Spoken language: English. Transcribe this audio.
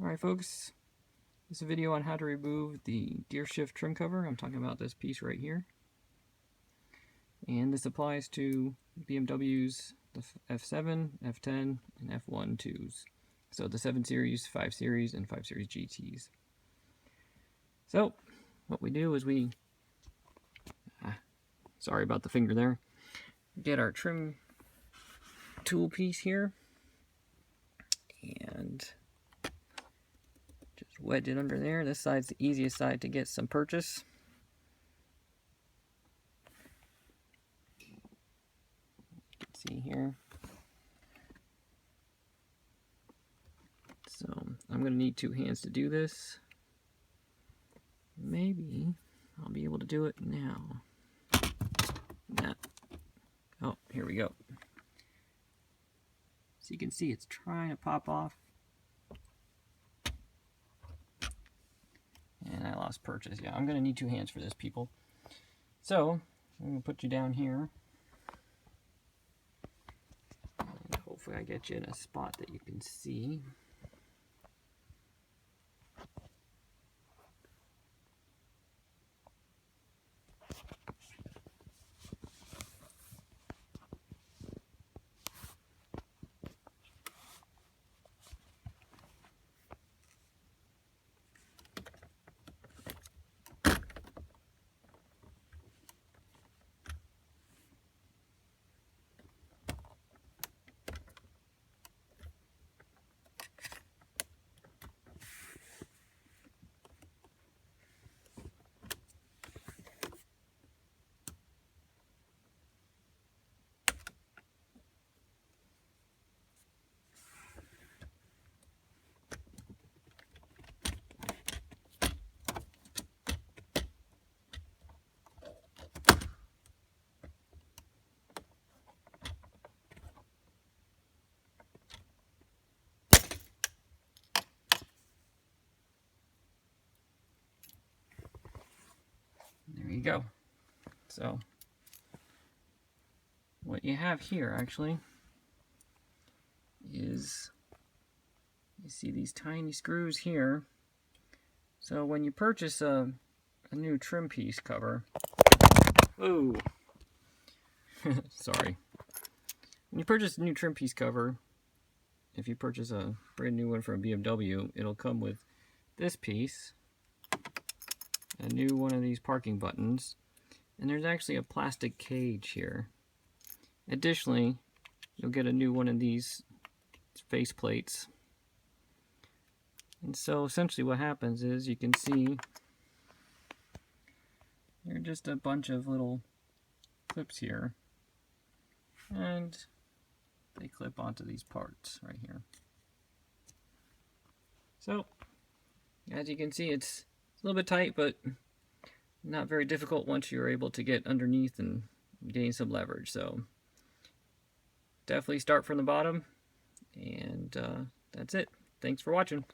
Alright folks, this is a video on how to remove the gear shift trim cover. I'm talking about this piece right here. And this applies to BMWs, the F7, F10, and F1.2s. So the 7 Series, 5 Series, and 5 Series GTs. So, what we do is we, sorry about the finger there, get our trim tool piece here, and just wedge it under there. This side's the easiest side to get some purchase. You can see here. So I'm going to need 2 hands to do this. Maybe I'll be able to do it now. Nah. Oh, here we go. So you can see it's trying to pop off. And I lost purchase. Yeah, I'm going to need 2 hands for this, people. So, I'm going to put you down here. And hopefully I get you in a spot that you can see. There you go. So, what you have here actually is, you see these tiny screws here. So when you purchase a new trim piece cover, ooh, sorry. When you purchase a new trim piece cover, if you purchase a brand new one from BMW, it'll come with this piece, a new one of these parking buttons, and there's actually a plastic cage here. Additionally, you'll get a new one of these face plates. And so essentially what happens is, you can see there are just a bunch of little clips here, and they clip onto these parts right here. So as you can see, it's a little bit tight, but not very difficult once you're able to get underneath and gain some leverage. So definitely start from the bottom, and that's it. Thanks for watching.